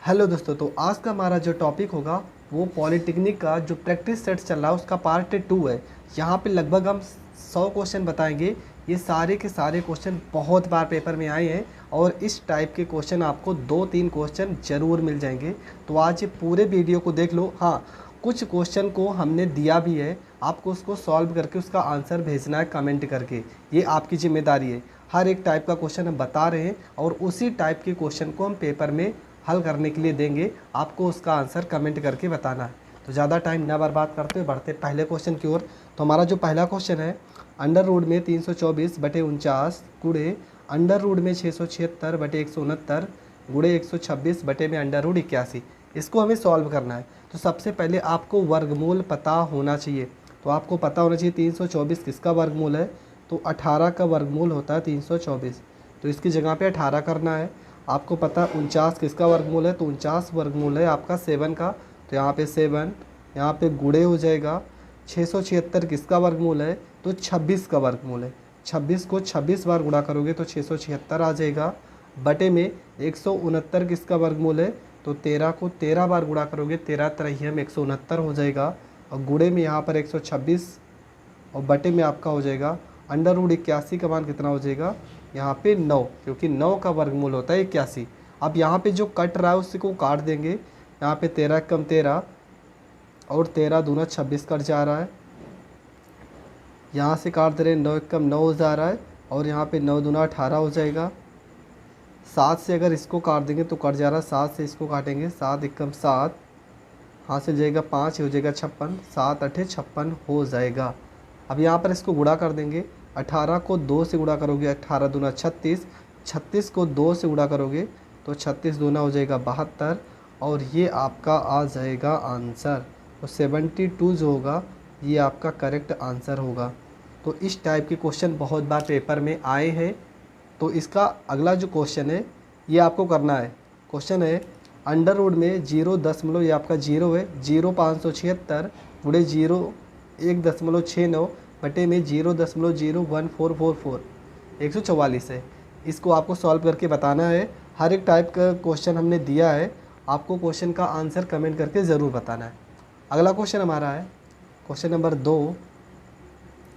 Hello दोस्तों, तो आज का हमारा जो टॉपिक होगा वो पॉलिटेक्निक का जो प्रैक्टिस सेट चल रहा है उसका पार्ट 2 है। यहाँ पे लगभग हम 100 क्वेश्चन बताएंगे। ये सारे के सारे क्वेश्चन बहुत बार पेपर में आए हैं और इस टाइप के क्वेश्चन आपको 2-3 क्वेश्चन ज़रूर मिल जाएंगे। तो आज ये पूरे वीडियो को देख लो। हाँ, कुछ क्वेश्चन को हमने दिया भी है, आपको उसको सॉल्व करके उसका आंसर भेजना है कमेंट करके। ये आपकी जिम्मेदारी है। हर एक टाइप का क्वेश्चन हम बता रहे हैं और उसी टाइप के क्वेश्चन को हम पेपर में हल करने के लिए देंगे। आपको उसका आंसर कमेंट करके बताना है। तो ज़्यादा टाइम ना बर्बाद करते हुए बढ़ते पहले क्वेश्चन की ओर। तो हमारा जो पहला क्वेश्चन है, अंडर रूट में 324/49 गुणे अंडर रूट में 676/169 गुणे 126 बटे में अंडर रूट 81, इसको हमें सॉल्व करना है। तो सबसे पहले आपको वर्गमूल पता होना चाहिए। तो आपको पता होना चाहिए 324 किसका वर्गमूल है, तो 18 का वर्गमूल होता है 324। तो इसकी जगह पे 18 करना है। आपको पता है 49 किसका वर्गमूल है, तो 49 वर्गमूल है आपका 7 का। तो यहाँ पे 7, यहाँ पे गुणे हो जाएगा। 676 किसका वर्गमूल है, तो 26 का वर्गमूल है। 26 को 26 बार गुणा करोगे तो 676 आ जाएगा। बटे में 169 किसका वर्गमूल है, तो 13 को 13 बार गुणा करोगे, 13 तिरहियम 169 हो जाएगा। और गुणे में यहाँ पर 126 और बटे में आपका हो जाएगा अंडर रूट 81 का मान कितना हो जाएगा, यहाँ पे 9, क्योंकि 9 का वर्गमूल होता है 81। अब यहाँ पे जो कट रहा है उसको काट देंगे। यहाँ पे 13 कम 13 और 13 दूना 26 कट जा रहा है। यहाँ से काट दे रहे, 9 कम 9 हो जा रहा है और यहाँ पे 9 दूना 18 हो जाएगा। 7 से अगर इसको काट देंगे तो कट जा रहा है, 7 से इसको काटेंगे, 7 एकम 7, हासिल जाएगा 5, हो जाएगा 56, 7 अठे 56 हो जाएगा। अब यहाँ पर इसको गुणा कर देंगे। 18 को 2 से गुणा करोगे, 18 दूना 36, 36 को 2 से गुणा करोगे तो 36 दूना हो जाएगा 72 और ये आपका आ जाएगा आंसर। तो 72 जो होगा ये आपका करेक्ट आंसर होगा। तो इस टाइप के क्वेश्चन बहुत बार पेपर में आए हैं। तो इसका अगला जो क्वेश्चन है ये आपको करना है। क्वेश्चन है अंडर रूट में 0 ये आपका 0 है, 0,576 गुणे 0,169 बटे में 0,01444 144 है। इसको आपको सॉल्व करके बताना है। हर एक टाइप का क्वेश्चन हमने दिया है, आपको क्वेश्चन का आंसर कमेंट करके ज़रूर बताना है। अगला क्वेश्चन हमारा है क्वेश्चन नंबर 2।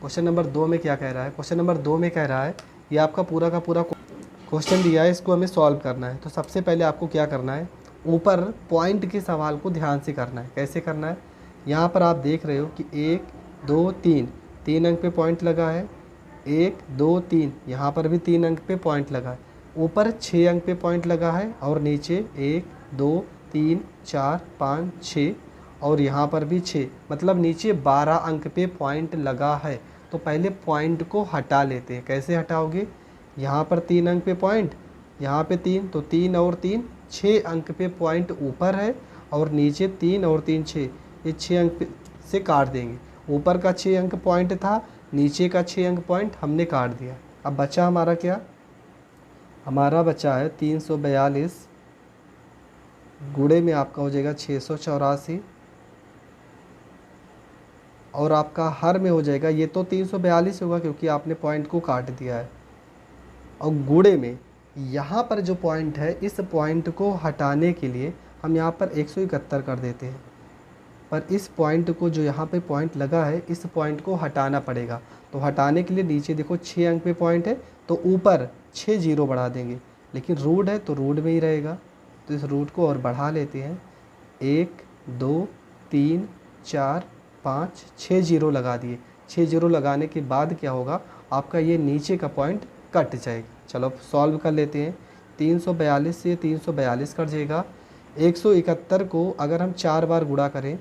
क्वेश्चन नंबर 2 में क्या कह रहा है, क्वेश्चन नंबर 2 में कह रहा है ये आपका पूरा का पूरा क्वेश्चन दिया है, इसको हमें सॉल्व करना है। तो सबसे पहले आपको क्या करना है, ऊपर पॉइंट के सवाल को ध्यान से करना है। कैसे करना है, यहाँ पर आप देख रहे हो कि 1 2 3 3 अंक पे पॉइंट लगा है, 1 2 3 यहाँ पर भी 3 अंक पे पॉइंट लगा है। ऊपर 6 अंक पे पॉइंट लगा है और नीचे 1 2 3 4 5 6 और यहाँ पर भी 6, मतलब नीचे 12 अंक पे पॉइंट लगा है। तो पहले पॉइंट को हटा लेते हैं। कैसे हटाओगे, यहाँ पर 3 अंक पे पॉइंट, यहाँ पे 3, तो 3 और 3 6 अंक पे पॉइंट ऊपर है और नीचे 3 और 3 6, ये 6 अंक से काट देंगे। ऊपर का 6 अंक पॉइंट था, नीचे का 6 अंक पॉइंट हमने काट दिया। अब बचा हमारा क्या, हमारा बचा है 342 गुणे में आपका हो जाएगा 684 और आपका हर में हो जाएगा, ये तो 342 होगा क्योंकि आपने पॉइंट को काट दिया है। और गुणे में यहाँ पर जो पॉइंट है इस पॉइंट को हटाने के लिए हम यहाँ पर 171 कर देते हैं। पर इस पॉइंट को जो यहाँ पे पॉइंट लगा है इस पॉइंट को हटाना पड़ेगा। तो हटाने के लिए नीचे देखो 6 अंक पे पॉइंट है तो ऊपर 6 जीरो बढ़ा देंगे, लेकिन रूट है तो रूट में ही रहेगा। तो इस रूट को और बढ़ा लेते हैं, 1 2 3 4 5 6 जीरो लगा दिए। 6 जीरो लगाने के बाद क्या होगा, आपका ये नीचे का पॉइंट कट जाएगा। चलो सॉल्व कर लेते हैं। 342 से 342 कट जाएगा। 171 को अगर हम 4 बार गुणा करें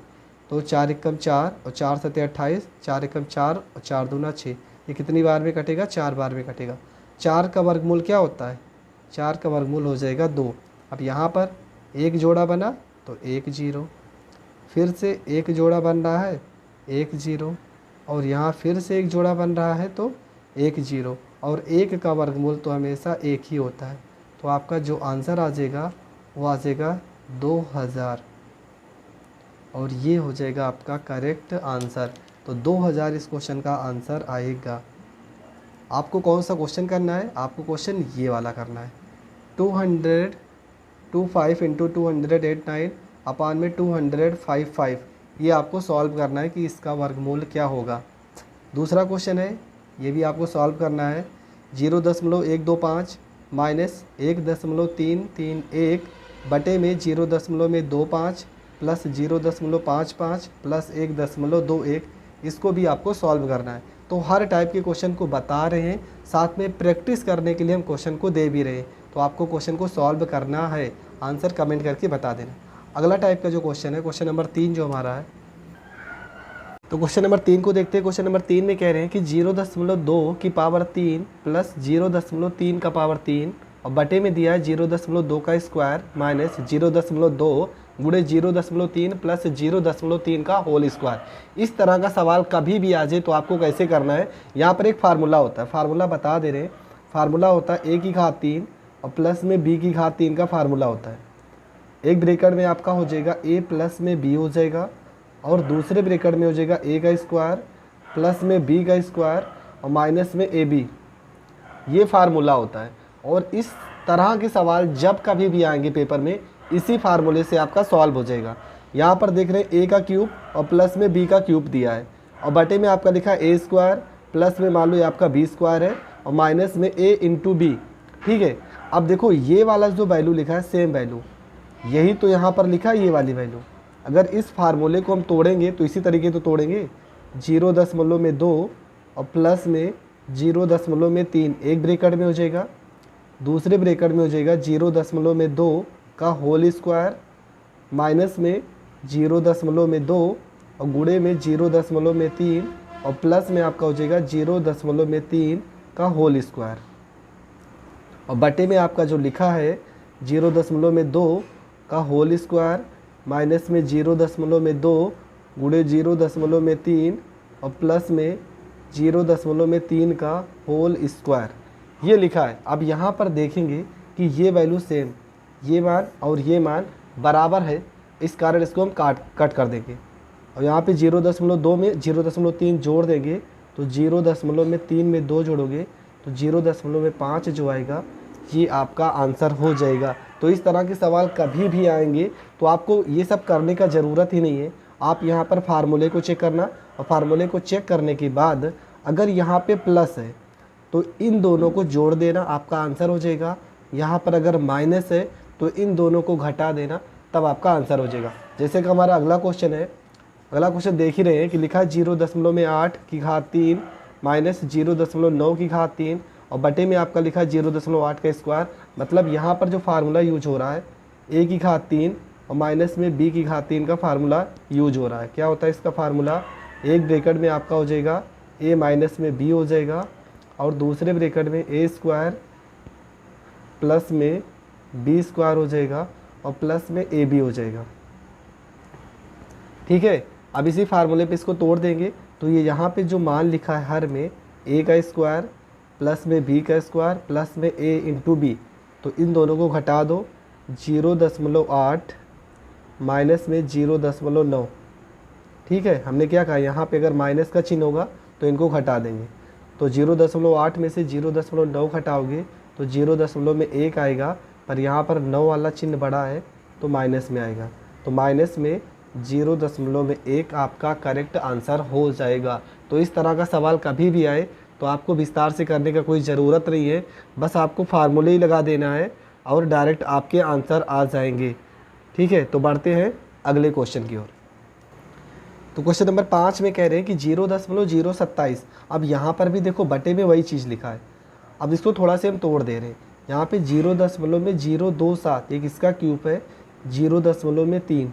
तो 4 एकम 4 और 4 सते 28, 4 एकम 4 और 4 दूना 6, ये कितनी बार में कटेगा, 4 बार में कटेगा। 4 का वर्गमूल क्या होता है, 4 का वर्गमूल हो जाएगा 2। अब यहाँ पर एक जोड़ा बना तो 1 जीरो, फिर से एक जोड़ा बन रहा है 1 जीरो और यहाँ फिर से एक जोड़ा बन रहा है तो 1 जीरो, और 1 का वर्गमूल तो हमेशा 1 ही होता है। तो आपका जो आंसर आ जाएगा वो आ जाएगा 2000 और ये हो जाएगा आपका करेक्ट आंसर। तो 2000 इस क्वेश्चन का आंसर आएगा। आपको कौन सा क्वेश्चन करना है, आपको क्वेश्चन ये वाला करना है। 200 25 इंटू 289 अपान में 255, ये आपको सॉल्व करना है कि इसका वर्गमूल क्या होगा। दूसरा क्वेश्चन है, ये भी आपको सॉल्व करना है। 0.125 माइनस 1.331 बटे में 0.25 प्लस 0.55 प्लस 1.21, इसको भी आपको सॉल्व करना है। तो हर टाइप के क्वेश्चन को बता रहे हैं, साथ में प्रैक्टिस करने के लिए हम क्वेश्चन को दे भी रहे हैं। तो आपको क्वेश्चन को सॉल्व करना है, आंसर कमेंट करके बता देना। अगला टाइप का जो क्वेश्चन है, क्वेश्चन नंबर 3 जो हमारा है, तो क्वेश्चन नंबर 3 को देखते हैं। क्वेश्चन नंबर 3 में कह रहे हैं कि 0.2 की पावर 3 प्लस 0.3 का पावर 3 और बटे में दिया है 0.2 का स्क्वायर माइनस 0.2 गुणे 0.3 प्लस 0.3 का होल स्क्वायर। इस तरह का सवाल कभी भी आ जाए तो आपको कैसे करना है, यहाँ पर एक फार्मूला होता है, फार्मूला बता दे रहे हैं। फार्मूला होता है a की घात 3 और प्लस में b की घात 3 का फार्मूला होता है। एक ब्रैकेट में आपका हो जाएगा a प्लस में b हो जाएगा और दूसरे ब्रैकेट में हो जाएगा a का स्क्वायर प्लस में b का स्क्वायर और माइनस में ab। ये फार्मूला होता है और इस तरह के सवाल जब कभी भी आएंगे पेपर में, इसी फार्मूले से आपका सॉल्व हो जाएगा। यहाँ पर देख रहे हैं a का क्यूब और प्लस में b का क्यूब दिया है और बटे में आपका लिखा है a स्क्वायर प्लस में मान लो ये आपका b स्क्वायर है और माइनस में a इंटू बी। ठीक है, अब देखो ये वाला जो वैल्यू लिखा है सेम वैल्यू, यही तो यहाँ पर लिखा है ये वाली वैल्यू। अगर इस फार्मूले को हम तोड़ेंगे तो इसी तरीके तो तोड़ेंगे, 0.2 और प्लस में 0.3 एक ब्रैकेट में हो जाएगा, दूसरे ब्रैकेट में हो जाएगा 0.2 का होल स्क्वायर माइनस में 0.2 और गुणे में 0.3 और प्लस में आपका हो जाएगा 0.3 का होल स्क्वायर और बटे में आपका जो लिखा है 0.2 का होल स्क्वायर माइनस में 0.2 गुणे 0.3 और प्लस में 0.3 का होल स्क्वायर, ये लिखा है। अब यहाँ पर देखेंगे कि ये वैल्यू सेम, ये मान और ये मान बराबर है, इस कारण इसको हम कट कर देंगे और यहाँ पे 0.2 में 0.3 जोड़ देंगे तो 0.3 में 2 जोड़ोगे तो 0.5 जो आएगा ये आपका आंसर हो जाएगा। तो इस तरह के सवाल कभी भी आएंगे तो आपको ये सब करने का ज़रूरत ही नहीं है। आप यहाँ पर फार्मूले को चेक करना और फार्मूले को चेक करने के बाद अगर यहाँ पे प्लस है तो इन दोनों को जोड़ देना, आपका आंसर हो जाएगा। यहाँ पर अगर माइनस है तो इन दोनों को घटा देना, तब आपका आंसर हो जाएगा। जैसे कि हमारा अगला क्वेश्चन है, अगला क्वेश्चन देख ही रहे हैं कि लिखा है 0.8 की घात 3 माइनस 0.9 की घात 3 और बटे में आपका लिखा है 0.8 का स्क्वायर। मतलब यहाँ पर जो फार्मूला यूज हो रहा है a की घात 3 और माइनस में b की घात 3 का फार्मूला यूज हो रहा है। क्या होता है इसका फार्मूला, एक ब्रैकेट में आपका हो जाएगा a माइनस में b हो जाएगा और दूसरे ब्रैकेट में a स्क्वायर प्लस में b स्क्वायर हो जाएगा और प्लस में ab हो जाएगा। ठीक है, अब इसी फार्मूले पे इसको तोड़ देंगे तो ये यहाँ पे जो मान लिखा है हर में a का स्क्वायर प्लस में b का स्क्वायर प्लस में a इंटू बी, तो इन दोनों को घटा दो, 0.8 माइनस में 0.9। ठीक है, हमने क्या कहा यहाँ पे अगर माइनस का चिन्ह होगा तो इनको घटा देंगे, तो 0.8 में से 0.9 घटाओगे तो 0.1 आएगा, पर यहाँ पर 9 वाला चिन्ह बड़ा है तो माइनस में आएगा, तो माइनस में 0.1 आपका करेक्ट आंसर हो जाएगा। तो इस तरह का सवाल कभी भी आए तो आपको विस्तार से करने का कोई ज़रूरत नहीं है, बस आपको फार्मूले ही लगा देना है और डायरेक्ट आपके आंसर आ जाएंगे। ठीक है, तो बढ़ते हैं अगले क्वेश्चन की ओर। तो क्वेश्चन नंबर 5 में कह रहे हैं कि 0.027। अब यहाँ पर भी देखो बटे में वही चीज़ लिखा है, अब इसको थोड़ा से हम तोड़ दे रहे हैं। यहाँ पे 0.027 एक इसका क्यूब है, 0.3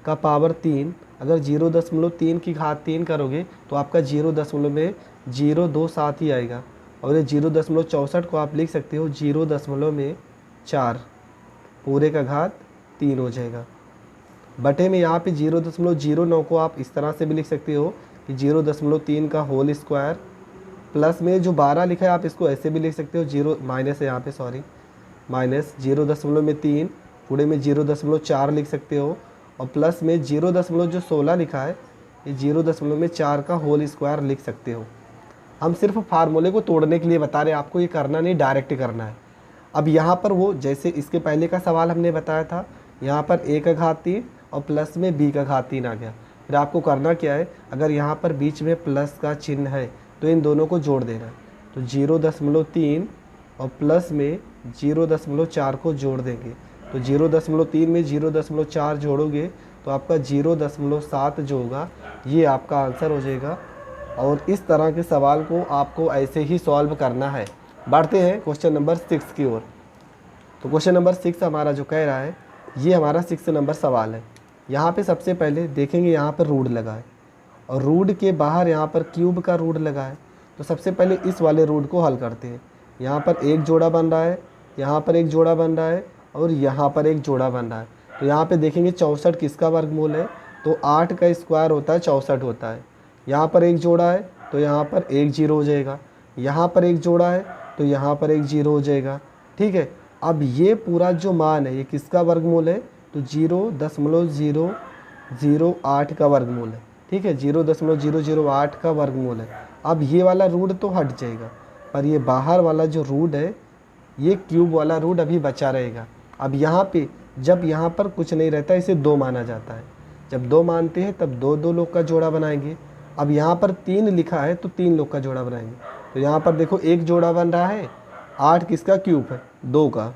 का पावर 3, अगर 0.3 की घात 3 करोगे तो आपका 0.027 ही आएगा और ये 0.64 को आप लिख सकते हो 0.4 पूरे का घात 3 हो जाएगा। बटे में यहाँ पे 0.09 को आप इस तरह से भी लिख सकते हो कि 0.3 का होल स्क्वायर प्लस में जो 12 लिखा है आप इसको ऐसे भी लिख सकते हो, जीरो माइनस है यहाँ पे, सॉरी माइनस 0.3 पूरे में 0.4 लिख सकते हो और प्लस में 0.16 लिखा है, ये 0.4 का होल स्क्वायर लिख सकते हो। हम सिर्फ फार्मूले को तोड़ने के लिए बता रहे हैं, आपको ये करना नहीं, डायरेक्ट करना है। अब यहाँ पर वो जैसे इसके पहले का सवाल हमने बताया था, यहाँ पर a का घात 3 और प्लस में b का घात 3 आ गया। फिर आपको करना क्या है, अगर यहाँ पर बीच में प्लस का चिन्ह है तो इन दोनों को जोड़ देना है। तो 0.3 और प्लस में 0.4 को जोड़ देंगे। तो 0.3 में 0.4 जोड़ोगे तो आपका 0.7 जो होगा ये आपका आंसर हो जाएगा। और इस तरह के सवाल को आपको ऐसे ही सॉल्व करना है। बढ़ते हैं क्वेश्चन नंबर 6 की ओर। तो क्वेश्चन नंबर 6 हमारा जो कह रहा है, ये हमारा 6 नंबर सवाल है। यहाँ पे सबसे पहले देखेंगे यहाँ पर रूट लगा है और रूट के बाहर यहाँ पर क्यूब का रूट लगा है। तो सबसे पहले इस वाले रूट को हल करते हैं। यहाँ पर एक जोड़ा बन रहा है, यहाँ पर एक जोड़ा बन रहा है और यहाँ पर एक जोड़ा बन रहा है। तो यहाँ पे देखेंगे 64 किसका वर्गमूल है, तो 8 का स्क्वायर होता है 64 होता है। यहाँ पर एक जोड़ा है तो यहाँ पर एक जीरो हो जाएगा, यहाँ पर एक जोड़ा है तो यहाँ पर एक जीरो हो जाएगा। ठीक है, अब ये पूरा जो मान है ये किसका वर्गमूल है, तो 0.008 का वर्गमूल है। ठीक है, 0.008 का वर्गमूल है। अब ये वाला रूट तो हट जाएगा, पर ये बाहर वाला जो रूट है, ये क्यूब वाला रूट अभी बचा रहेगा। अब यहाँ पे जब यहाँ पर कुछ नहीं रहता इसे 2 माना जाता है। जब 2 मानते हैं तब 2 लोग का जोड़ा बनाएंगे। अब यहाँ पर 3 लिखा है तो 3 लोग का जोड़ा बनाएंगे। तो यहाँ पर देखो एक जोड़ा बन रहा है, 8 किसका क्यूब है, 2 का।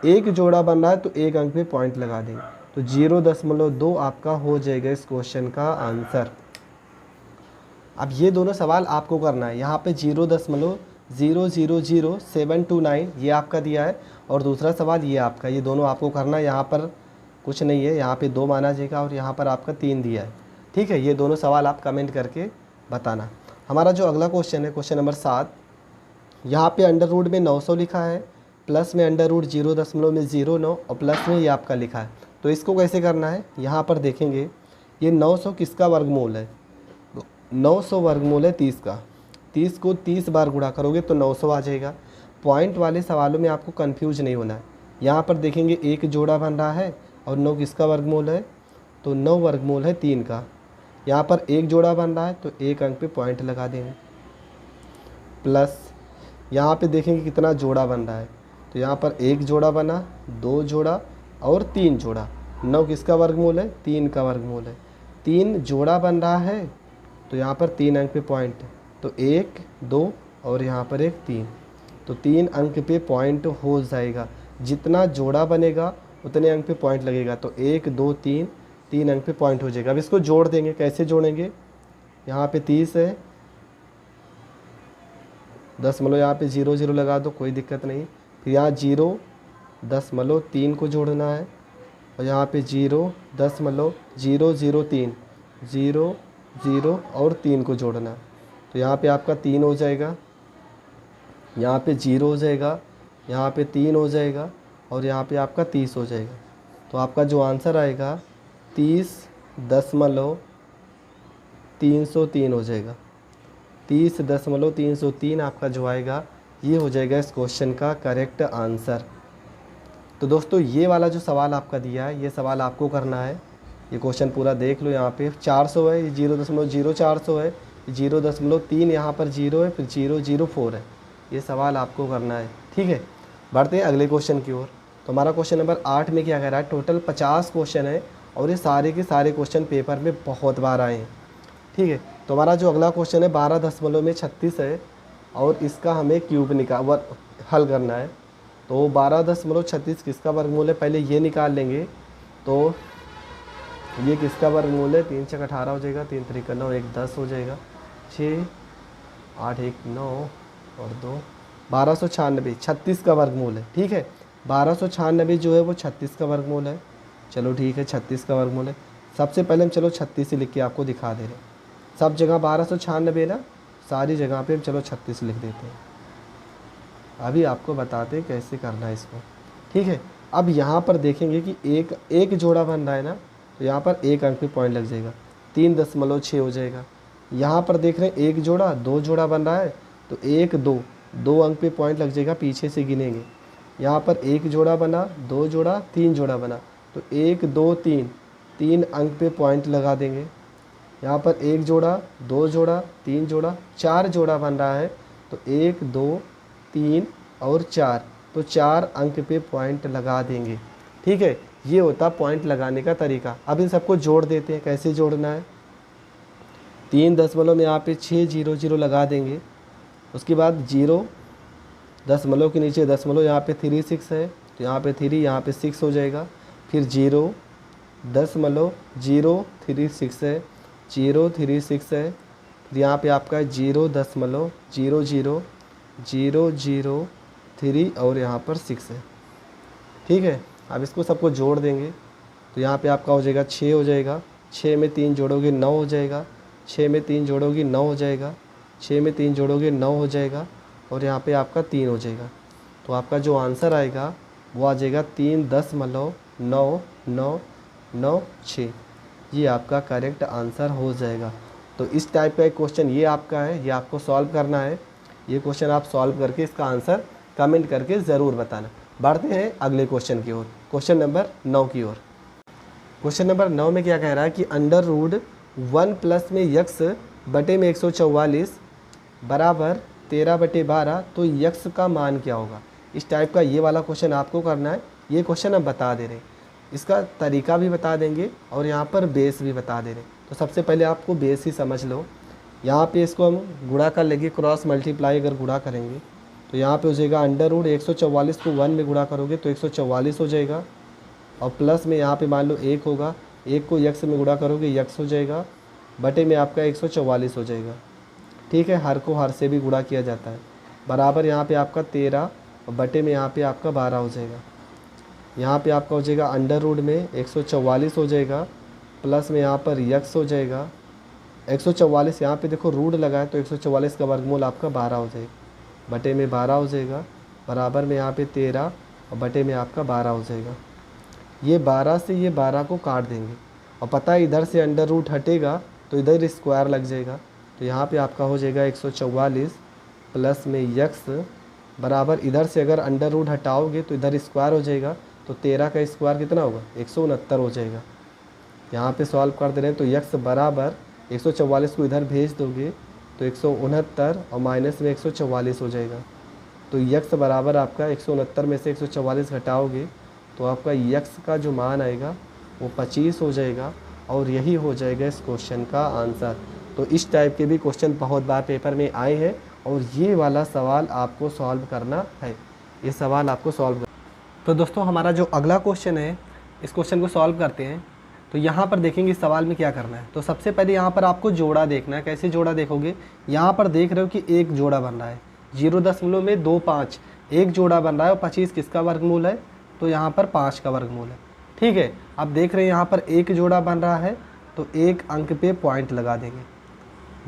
एक जोड़ा बन रहा है तो एक अंक पे पॉइंट लगा देंगे। तो 0.2 आपका हो जाएगा इस क्वेश्चन का आंसर। अब ये दोनों सवाल आपको करना है। यहाँ पे 0.000729 ये आपका दिया है और दूसरा सवाल ये आपका, ये दोनों आपको करना है। यहाँ पर कुछ नहीं है, यहाँ पे 2 माना जाएगा और यहाँ पर आपका 3 दिया है। ठीक है, ये दोनों सवाल आप कमेंट करके बताना। हमारा जो अगला क्वेश्चन है क्वेश्चन नंबर 7, यहाँ पे अंडर रूट में 900 लिखा है, प्लस में अंडर रूट 0.09 और प्लस में ये आपका लिखा है। तो इसको कैसे करना है, यहाँ पर देखेंगे ये 900 किसका वर्गमूल है, 900 वर्गमूल है 30 का। 30 को 30 बार गुणा करोगे तो 900 आ जाएगा। पॉइंट वाले सवालों में आपको कंफ्यूज नहीं होना है। यहाँ पर देखेंगे एक जोड़ा बन रहा है और 9 किसका वर्गमूल है, तो 9 वर्गमूल है 3 का। यहाँ पर एक जोड़ा बन रहा है तो एक अंक पे पॉइंट लगा देंगे। प्लस यहाँ पे देखेंगे कितना जोड़ा बन रहा है, तो यहाँ पर एक जोड़ा बना, 2 जोड़ा और 3 जोड़ा। 9 किसका वर्गमूल है, 3 का वर्गमूल है। 3 जोड़ा बन रहा है तो यहाँ पर 3 अंक पे पॉइंट, तो 1 2 और यहाँ पर एक 3, तो 3 अंक पे पॉइंट हो जाएगा। जितना जोड़ा बनेगा उतने अंक पे पॉइंट लगेगा। तो 1 2 3, 3 अंक पे पॉइंट हो जाएगा। अब इसको जोड़ देंगे, कैसे जोड़ेंगे, यहाँ पे 30 है, 10 यहाँ पे 0 0 लगा दो, कोई दिक्कत नहीं। फिर यहाँ 0.3 को जोड़ना है और यहाँ पे 0.003, 0 0 और 3 को जोड़ना है। तो यहाँ पे आपका 3 हो जाएगा, यहाँ पे 0 हो जाएगा, यहाँ पे 3 हो जाएगा और यहाँ पे आपका 30 हो जाएगा। तो आपका जो आंसर आएगा 30.303 हो जाएगा। 30.303 आपका जो आएगा ये हो जाएगा इस क्वेश्चन का करेक्ट आंसर। तो दोस्तों ये वाला जो सवाल आपका दिया है ये सवाल आपको करना है। ये क्वेश्चन पूरा देख लो, यहाँ पे 400 है, ये 0.0400 है, 0.3 यहाँ पर 0 है, फिर 0.04 है। ये सवाल आपको करना है। ठीक है, बढ़ते हैं अगले क्वेश्चन की ओर। तो हमारा क्वेश्चन नंबर 8 में क्या कह रहा है, टोटल 50 क्वेश्चन है और ये सारे के सारे क्वेश्चन पेपर में बहुत बार आए हैं। ठीक है, तो हमारा जो अगला क्वेश्चन है 12.36 है और इसका हमें क्यूब हल करना है। तो 12.36 किसका वर्गमूल है, पहले ये निकाल लेंगे। तो ये किसका वर्गमूल है, 3 छक 18 हो जाएगा, 3 3 9, 1 10 हो जाएगा, 6 8 1 9 और 2 1296, 36 का वर्गमूल है। ठीक है, 1296 जो है वो 36 का वर्गमूल है। चलो ठीक है, 36 का वर्गमूल है। सबसे पहले हम चलो 36 ही लिख के आपको दिखा दे रहे हैं। सब जगह 1296 ना, सारी जगह पे हम चलो 36 लिख देते हैं। अभी आपको बताते हैं कैसे करना है इसको। ठीक है, अब यहाँ पर देखेंगे कि एक जोड़ा बन रहा है ना, तो यहाँ पर एक अंक पे पॉइंट लग जाएगा, 3.6 हो जाएगा। यहाँ पर देख रहे हैं एक जोड़ा, 2 जोड़ा बन रहा है तो 1 2, 2 अंक पे पॉइंट लग जाएगा, पीछे से गिनेंगे। यहाँ पर एक जोड़ा बना, 2 जोड़ा, 3 जोड़ा बना, तो 1 2 3, 3 अंक पे पॉइंट लगा देंगे। यहाँ पर एक जोड़ा, 2 जोड़ा, 3 जोड़ा, 4 जोड़ा बन रहा है तो 1 2 3 और 4, तो 4 अंक पे पॉइंट लगा देंगे। ठीक है, ये होता पॉइंट लगाने का तरीका। अब इन सबको जोड़ देते हैं। कैसे जोड़ना है, 3 दशमलव में यहाँ पे 6 0 0 लगा देंगे। उसके बाद 0 दशमलव के नीचे दशमलव, यहाँ पे 3 6 है तो यहाँ पे 3, यहाँ पे 6 हो जाएगा। फिर 0 दशमलव 0 3 6 है, 0 3 6 है। फिर यहाँ पे आपका 0 दशमलव 0 0 0 0 3 और यहाँ पर 6 है। ठीक है, अब इसको सबको जोड़ देंगे तो यहाँ पे आपका हो जाएगा 6 हो जाएगा। 6 में 3 जोड़ोगे 9 हो जाएगा। 6 में 3 जोड़ोगे 9 हो जाएगा। 6 में 3 जोड़ोगे 9 हो जाएगा और यहाँ पे आपका 3 हो जाएगा। तो आपका जो आंसर आएगा वो आ जाएगा 3.9996। ये आपका करेक्ट आंसर हो जाएगा। तो इस टाइप का एक क्वेश्चन ये आपका है, ये आपको सॉल्व करना है। ये क्वेश्चन आप सॉल्व करके इसका आंसर कमेंट करके ज़रूर बताना। बढ़ते हैं अगले क्वेश्चन की ओर, क्वेश्चन नंबर 9 की ओर। क्वेश्चन नंबर 9 में क्या कह रहा है कि अंडर रूट 1 प्लस में यक्स बटे में 144 बराबर 13/12, तो यक्स का मान क्या होगा। इस टाइप का ये वाला क्वेश्चन आपको करना है। ये क्वेश्चन हम बता दे रहे हैं, इसका तरीका भी बता देंगे और यहाँ पर बेस भी बता दे रहे हैं। तो सबसे पहले आपको बेस ही समझ लो। यहाँ पे इसको हम गुणा कर लेंगे, क्रॉस मल्टीप्लाई अगर गुणा करेंगे तो यहाँ पे हो जाएगा अंडर रूट 144 को 1 में गुणा करोगे तो 144 हो जाएगा। और प्लस में यहाँ पे मान लो 1 होगा, 1 को यक्स में गुणा करोगे यक्स हो जाएगा, बटे में आपका 144 हो जाएगा। ठीक है, हर को हर से भी गुणा किया जाता है। बराबर यहाँ पे आपका 13 और बटे में यहाँ पे आपका 12 हो जाएगा। यहाँ पे आपका हो जाएगा अंडर रूट में 144 हो जाएगा, प्लस में यहाँ पर यक्स हो जाएगा 144। यहाँ पे देखो रूट लगा है तो 144 का वर्गमूल आपका 12 हो जाएगा, बटे में 12 हो जाएगा। बराबर में यहाँ पे 13 और बटे में आपका 12 हो जाएगा। ये 12 से ये 12 को काट देंगे और पता है इधर से अंडर रूट हटेगा तो इधर स्क्वायर लग जाएगा। तो यहाँ पे आपका हो जाएगा 144 प्लस में यक्स बराबर, इधर से अगर अंडर रूट हटाओगे तो इधर स्क्वायर हो जाएगा। तो 13 का स्क्वायर कितना होगा, 169 हो जाएगा। यहाँ पे सॉल्व कर दे रहे हैं तो यक्स बराबर 144 को इधर भेज दोगे तो 169 और माइनस में 144 हो जाएगा। तो यक्स बराबर आपका 169 में से 144 घटाओगे तो आपका यक्स का जो मान आएगा वो 25 हो जाएगा और यही हो जाएगा इस क्वेश्चन का आंसर। तो इस टाइप के भी क्वेश्चन बहुत बार पेपर में आए हैं और ये वाला सवाल आपको सॉल्व करना है। ये सवाल आपको सॉल्व तो दोस्तों हमारा जो अगला क्वेश्चन है इस क्वेश्चन को सॉल्व करते हैं। तो यहाँ पर देखेंगे इस सवाल में क्या करना है। तो सबसे पहले यहाँ पर आपको जोड़ा देखना है। कैसे जोड़ा देखोगे, यहाँ पर देख रहे हो कि एक जोड़ा बन रहा है 0.25, एक जोड़ा बन रहा है और 25 किसका वर्गमूल है, तो यहाँ पर 5 का वर्गमूल है। ठीक है, अब देख रहे हैं यहाँ पर एक जोड़ा बन रहा है तो एक अंक पे पॉइंट लगा देंगे।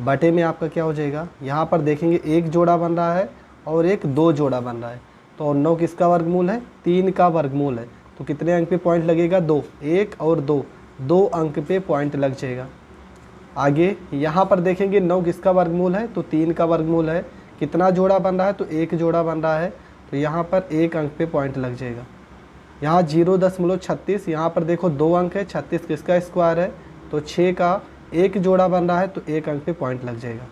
बटे में आपका क्या हो जाएगा, यहाँ पर देखेंगे एक जोड़ा बन रहा है और एक 2 जोड़ा बन रहा है। तो 9 किसका वर्गमूल है, 3 का वर्गमूल है। तो कितने अंक पे पॉइंट लगेगा, 2, 1 और 2 अंक पे पॉइंट लग जाएगा। आगे यहाँ पर देखेंगे 9 किसका वर्गमूल है, तो 3 का वर्गमूल है। कितना जोड़ा बन रहा है, तो एक जोड़ा बन रहा है। तो यहाँ पर 1 अंक पे पॉइंट लग जाएगा। यहाँ 0.36, यहाँ पर देखो 2 अंक है, 36 किसका स्क्वायर है, तो 6 का एक जोड़ा बन रहा है तो 1 अंक पे पॉइंट लग जाएगा।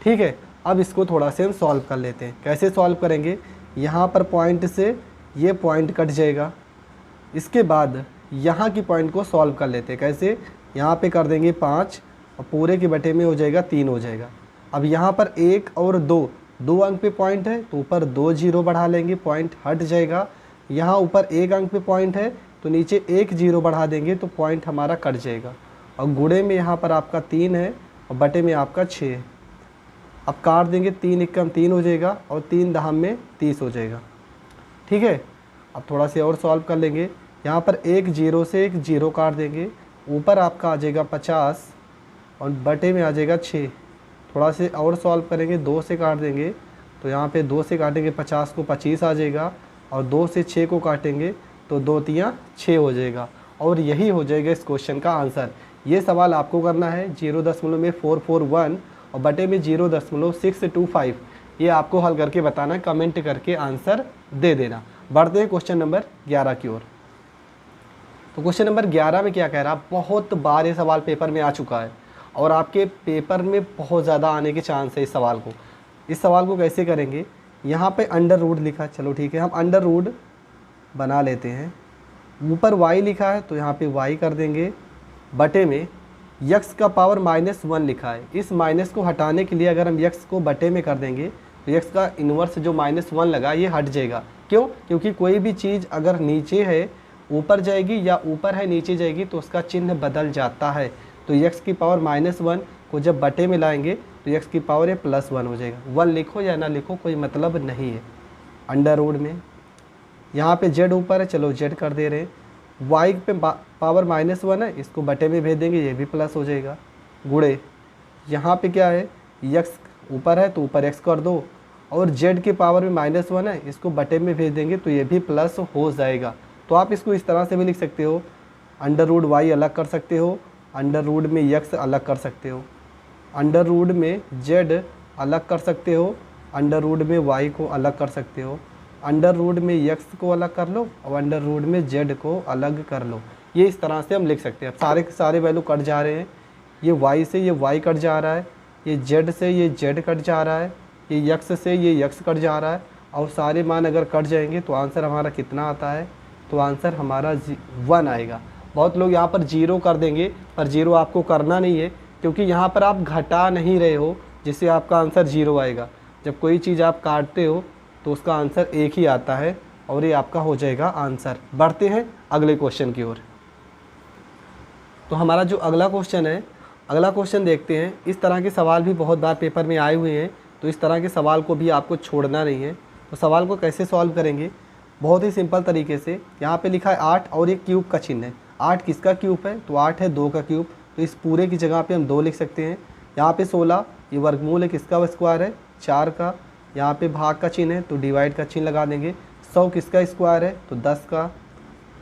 ठीक है, अब इसको थोड़ा से हम सॉल्व कर लेते हैं। कैसे सॉल्व करेंगे, यहाँ पर पॉइंट से ये पॉइंट कट जाएगा। इसके बाद यहाँ की पॉइंट को सॉल्व कर लेते हैं। कैसे, यहाँ पे कर देंगे 5 और पूरे के बटे में हो जाएगा 3 हो जाएगा। अब यहाँ पर 1 और 2 अंक पे पॉइंट है तो ऊपर 2 0 बढ़ा लेंगे, पॉइंट हट जाएगा। यहाँ ऊपर 1 अंक पे पॉइंट है तो नीचे 1 0 बढ़ा देंगे तो पॉइंट हमारा कट जाएगा। और गुणे में यहाँ पर आपका 3 है और बटे में आपका 6 है। अब काट देंगे, 3 एकम 3 हो जाएगा और 3 दहम में 30 हो जाएगा। ठीक है, अब थोड़ा से और सॉल्व कर लेंगे। यहाँ पर 1 0 से 1 0 काट देंगे, ऊपर आपका आ जाएगा 50 और बटे में आ जाएगा 6। थोड़ा से और सॉल्व करेंगे, 2 से काट देंगे तो यहाँ पे 2 से काटेंगे 50 को 25 आ जाएगा और 2 से 6 को काटेंगे तो 2 3 6 हो जाएगा और यही हो जाएगा इस क्वेश्चन का आंसर। ये सवाल आपको करना है 0.441 और बटे में 0.625। ये आपको हल करके बताना, कमेंट करके आंसर दे देना। बढ़ते हैं क्वेश्चन नंबर 11 की ओर। तो क्वेश्चन नंबर 11 में क्या कह रहा है, बहुत बार ये सवाल पेपर में आ चुका है और आपके पेपर में बहुत ज़्यादा आने के चांस है इस सवाल को। इस सवाल को कैसे करेंगे, यहाँ पे अंडर रूट लिखा है, चलो ठीक है हम अंडर रूट बना लेते हैं। ऊपर y लिखा है तो यहाँ पे y कर देंगे, बटे में x का पावर -1 लिखा है। इस माइनस को हटाने के लिए अगर हम x को बटे में कर देंगे तो x का इन्वर्स जो -1 लगा ये हट जाएगा। क्यों? क्योंकि कोई भी चीज़ अगर नीचे है ऊपर जाएगी या ऊपर है नीचे जाएगी तो उसका चिन्ह बदल जाता है। तो x की पावर -1 को जब बटे में लाएंगे तो x की पावर ये +1 हो जाएगा। 1 लिखो या ना लिखो कोई मतलब नहीं है। अंडर रूट में यहाँ पे z ऊपर है, चलो z कर दे रहे हैं। y पे पावर -1 है, इसको बटे में भेज देंगे, ये भी प्लस हो जाएगा। गुणे यहाँ पे क्या है, x ऊपर है तो ऊपर x कर दो, और z की पावर में -1 है, इसको बटे में भेज देंगे तो ये भी प्लस हो जाएगा। तो आप इसको इस तरह से भी लिख सकते हो, अंडर रूट y अलग कर सकते हो, अंडर रूट में x अलग कर सकते हो, अंडर रूट में z अलग कर सकते हो, अंडर रूट में y को अलग कर सकते हो, अंडर रूट में x को अलग कर लो और अंडर रूट में z को अलग कर लो। ये इस तरह से हम लिख सकते हैं। अब सारे के सारे वैल्यू कट जा रहे हैं, ये y से ये y कट जा रहा है, ये z से ये z कट जा रहा है, ये x से ये x कट जा रहा है, और सारे मान अगर कट जाएंगे तो आंसर हमारा कितना आता है, तो आंसर हमारा 1 आएगा। बहुत लोग यहाँ पर 0 कर देंगे, पर 0 आपको करना नहीं है क्योंकि यहाँ पर आप घटा नहीं रहे हो, जिससे आपका आंसर 0 आएगा। जब कोई चीज़ आप काटते हो तो उसका आंसर 1 ही आता है और ये आपका हो जाएगा आंसर। बढ़ते हैं अगले क्वेश्चन की ओर। तो हमारा जो अगला क्वेश्चन है, अगला क्वेश्चन देखते हैं। इस तरह के सवाल भी बहुत बार पेपर में आए हुए हैं, तो इस तरह के सवाल को भी आपको छोड़ना नहीं है। तो सवाल को कैसे सॉल्व करेंगे, बहुत ही सिंपल तरीके से। यहाँ पे लिखा है 8 और एक क्यूब का चिन्ह है। 8 किसका क्यूब है, तो 8 है 2 का क्यूब, तो इस पूरे की जगह पे हम 2 लिख सकते हैं। यहाँ पे 16 ये वर्गमूल है, किसका स्क्वायर है, 4 का। यहाँ पे भाग का चिन्ह है तो डिवाइड का चिन्ह लगा देंगे। 100 किसका स्क्वायर है, तो 10 का।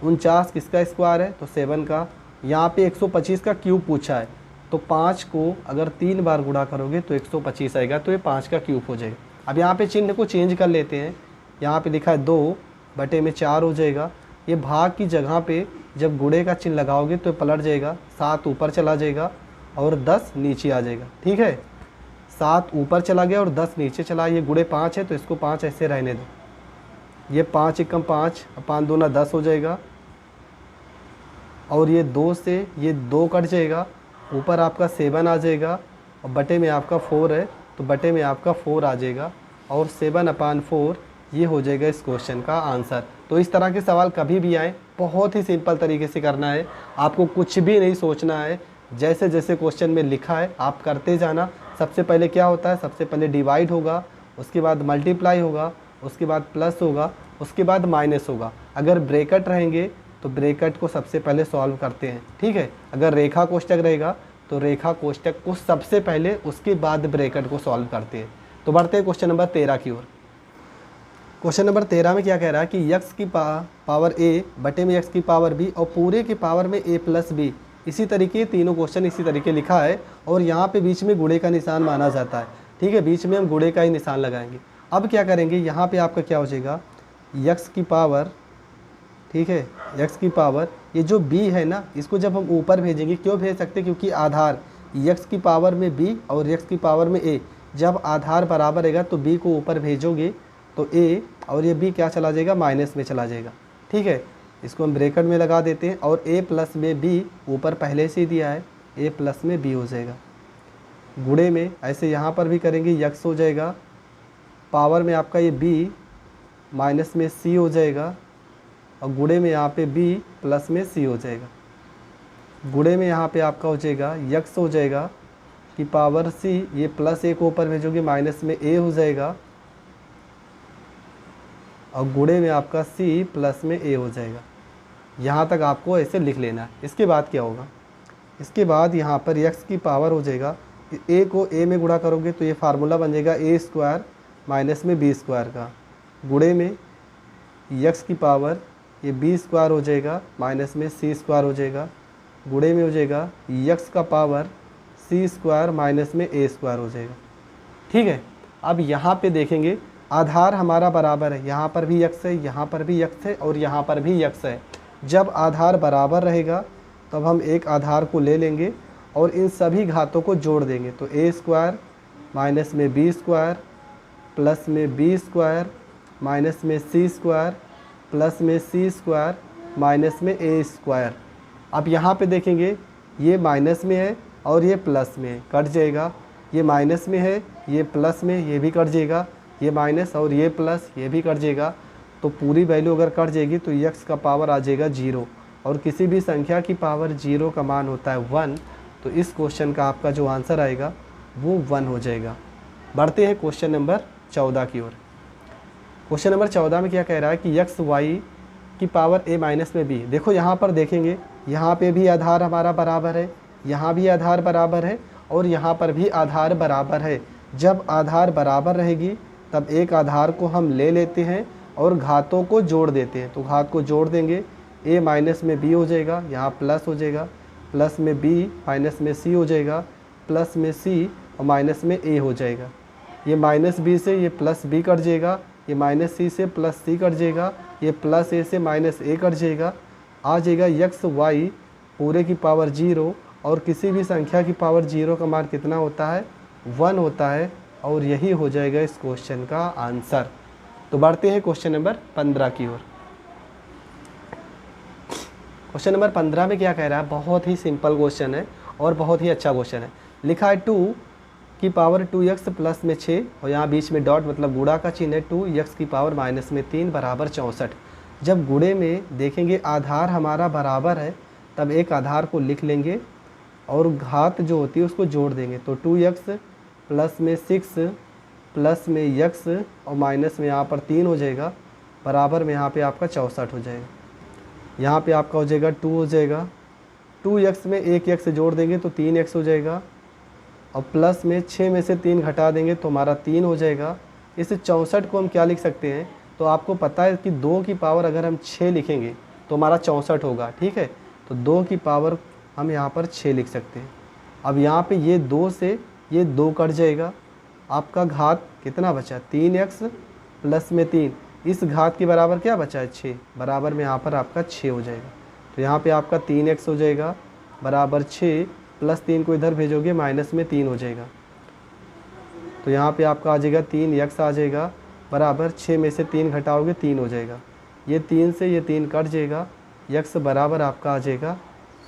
49 किसका स्क्वायर है, तो 7 का। यहाँ पे 125 का क्यूब पूछा है, तो 5 को अगर 3 बार गुणा करोगे तो 125 आएगा, तो ये 5 का क्यूब हो जाएगा। अब यहाँ पे चिन्ह को चेंज कर लेते हैं। यहाँ पे लिखा है 2 बटे में 4 हो जाएगा। ये भाग की जगह पे जब गुणे का चिन्ह लगाओगे तो पलट जाएगा, 7 ऊपर चला जाएगा और 10 नीचे आ जाएगा। ठीक है, 7 ऊपर चला गया और 10 नीचे चला। ये गुणे 5 है तो इसको 5 ऐसे रहने दो। ये 5 एकम 5, 5 दूना 10 हो जाएगा, और ये 2 से ये 2 कट जाएगा, ऊपर आपका 7 आ जाएगा, और बटे में आपका 4 है तो बटे में आपका 4 आ जाएगा, और 7/4 ये हो जाएगा इस क्वेश्चन का आंसर। तो इस तरह के सवाल कभी भी आए, बहुत ही सिंपल तरीके से करना है, आपको कुछ भी नहीं सोचना है। जैसे जैसे क्वेश्चन में लिखा है आप करते जाना। सबसे पहले क्या होता है, सबसे पहले डिवाइड होगा, उसके बाद मल्टीप्लाई होगा, उसके बाद प्लस होगा, उसके बाद माइनस होगा। अगर ब्रैकेट रहेंगे तो ब्रैकेट को सबसे पहले सॉल्व करते हैं। ठीक है, अगर रेखा कोष्ठक रहेगा तो रेखा कोष्ठक को सबसे पहले, उसके बाद ब्रैकेट को सॉल्व करते हैं। तो बढ़ते हैं क्वेश्चन नंबर 13 की ओर। क्वेश्चन नंबर 13 में क्या कह रहा है कि x की पावर a बटे में x की पावर b और पूरे की पावर में a प्लस b। इसी तरीके तीनों क्वेश्चन इसी तरीके लिखा है, और यहाँ पे बीच में गुणे का निशान माना जाता है। ठीक है, बीच में हम गुणे का ही निशान लगाएंगे। अब क्या करेंगे, यहाँ पे आपका क्या हो जाएगा, x की पावर, ठीक है, x की पावर ये जो b है ना, इसको जब हम ऊपर भेजेंगे, क्यों भेज सकते, क्योंकि आधार x की पावर में b और x की पावर में a, जब आधार बराबर रहेगा तो b को ऊपर भेजोगे तो a और ये b क्या चला जाएगा, माइनस में चला जाएगा। ठीक है, इसको हम ब्रैकेट में लगा देते हैं, और a प्लस में b ऊपर पहले से ही दिया है, a प्लस में b हो जाएगा। गुणे में ऐसे यहाँ पर भी करेंगे, x हो जाएगा, पावर में आपका ये b माइनस में c हो जाएगा, और गुणे में यहाँ पे b प्लस में c हो जाएगा। गुणे में यहाँ पे आपका हो जाएगा x हो जाएगा कि पावर c, ये प्लस a को ऊपर भेजोगे माइनस में a हो जाएगा, और गुणे में आपका c प्लस में a हो जाएगा। यहाँ तक आपको ऐसे लिख लेना है। इसके बाद क्या होगा, इसके बाद यहाँ पर x की पावर हो जाएगा, a को a में गुणा करोगे तो ये फार्मूला बन जाएगा a स्क्वायर माइनस में b स्क्वायर का। गुणे में x की पावर ये b स्क्वायर हो जाएगा माइनस में c स्क्वायर हो जाएगा। गुणे में हो जाएगा x का पावर c स्क्वायर माइनस में a स्क्वायर हो जाएगा। ठीक है, अब यहाँ पे देखेंगे आधार हमारा बराबर है, यहाँ पर भी x है, यहाँ पर भी x है, और यहाँ पर भी x है। जब आधार बराबर रहेगा तब हम एक आधार को ले लेंगे और इन सभी घातों को जोड़ देंगे, तो a स्क्वायर माइनस में b स्क्वायर प्लस में बी स्क्वायर माइनस में सी स्क्वायर प्लस में सी स्क्वायर माइनस में ए स्क्वायर। अब यहाँ पे देखेंगे ये माइनस में है और ये प्लस में है, कट जाएगा। ये माइनस में है, ये प्लस में, ये भी कट जाएगा। ये माइनस और ये प्लस, ये भी कट जाएगा। तो पूरी वैल्यू अगर कट जाएगी तो x का पावर आ जाएगा 0 और किसी भी संख्या की पावर 0 का मान होता है 1। तो इस क्वेश्चन का आपका जो आंसर आएगा वो 1 हो जाएगा। बढ़ते हैं क्वेश्चन नंबर 14 की ओर। क्वेश्चन नंबर 14 में क्या कह रहा है कि x y की पावर a माइनस में b। देखो यहाँ पर देखेंगे, यहाँ पे भी आधार हमारा बराबर है, यहाँ भी आधार बराबर है और यहाँ पर भी आधार बराबर है। जब आधार बराबर रहेगी तब एक आधार को हम ले लेते हैं और घातों को जोड़ देते हैं। तो घात को जोड़ देंगे, a माइनस में b हो जाएगा, यहाँ प्लस हो जाएगा, प्लस में b माइनस में c हो जाएगा, प्लस में c और माइनस में a हो जाएगा। ये माइनस b से ये प्लस b कट जाएगा, ये माइनस c से प्लस c कट जाएगा, ये प्लस a से माइनस a कट जाएगा। आ जाएगा x y पूरे की पावर 0 और किसी भी संख्या की पावर 0 का मान कितना होता है 1 होता है और यही हो जाएगा इस क्वेश्चन का आंसर। तो बढ़ते हैं क्वेश्चन नंबर 15 की ओर। क्वेश्चन नंबर 15 में क्या कह रहा है, बहुत ही सिंपल क्वेश्चन है और बहुत ही अच्छा क्वेश्चन है। लिखा है 2 की पावर 2x प्लस में 6 और यहाँ बीच में डॉट मतलब गुणा का चिन्ह है, 2x की पावर माइनस में 3 बराबर 64। जब गुणे में देखेंगे आधार हमारा बराबर है तब एक आधार को लिख लेंगे और घात जो होती है उसको जोड़ देंगे। तो 2x प्लस में 6 प्लस में x और माइनस में यहाँ पर 3 हो जाएगा, बराबर में यहाँ पे आपका 64 हो जाएगा। यहाँ पे आपका हो जाएगा 2 हो जाएगा, 2x में एक x जोड़ देंगे तो 3x हो जाएगा और प्लस में 6 में से 3 घटा देंगे तो हमारा 3 हो जाएगा। इस 64 को हम क्या लिख सकते हैं, तो आपको पता है कि 2 की पावर अगर हम 6 लिखेंगे तो हमारा 64 होगा, ठीक है। तो 2 की पावर हम यहाँ पर 6 लिख सकते हैं। अब यहाँ पे ये 2 से ये 2 कट जाएगा, आपका घात कितना बचा 3x प्लस में 3, इस घात के बराबर क्या बचा है 6, बराबर में यहाँ पर आपका 6 हो जाएगा। तो यहाँ पे आपका 3x हो जाएगा बराबर 6 प्लस 3 को इधर भेजोगे माइनस में 3 हो जाएगा। तो यहाँ पे आपका आ जाएगा 3x आ जाएगा बराबर 6 में से 3 घटाओगे 3 हो जाएगा। ये 3 से ये 3 कट जाएगा, x बराबर आपका आ जाएगा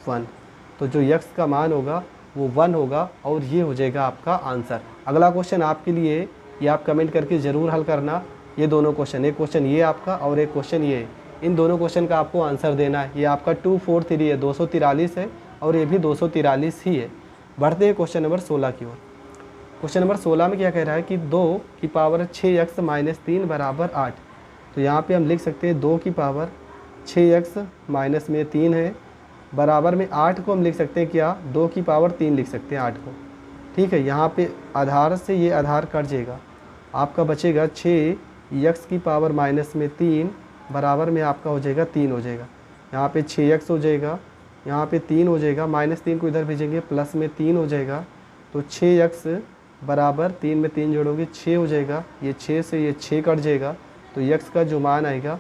1। तो जो x का मान होगा वो 1 होगा और ये हो जाएगा आपका आंसर। अगला क्वेश्चन आपके लिए, ये आप कमेंट करके ज़रूर हल करना। ये दोनों क्वेश्चन, एक क्वेश्चन ये आपका और एक क्वेश्चन ये, इन दोनों क्वेश्चन का आपको आंसर देना है। ये आपका 243 है, 243 है और ये भी 243 ही है। बढ़ते हैं क्वेश्चन नंबर 16 की ओर। क्वेश्चन नंबर 16 में क्या कह रहा है कि 2 की पावर 6x माइनस 3 बराबर 8। तो यहाँ पे हम लिख सकते हैं 2 की पावर 6x माइनस में 3 है, बराबर में 8 को हम लिख सकते हैं क्या 2 की पावर 3 लिख सकते हैं 8 को, ठीक है। यहाँ पे आधार से ये आधार कट जाएगा, आपका बचेगा 6x की पावर माइनस में 3 बराबर में आपका हो जाएगा 3 हो जाएगा। यहाँ पे 6x हो जाएगा, यहाँ पे 3 हो जाएगा, माइनस 3 को इधर भेजेंगे प्लस में 3 हो जाएगा। तो 6x बराबर 3 में 3 जोड़ोगे 6 हो जाएगा, ये 6 से ये 6 कट जाएगा तो x का जो मान आएगा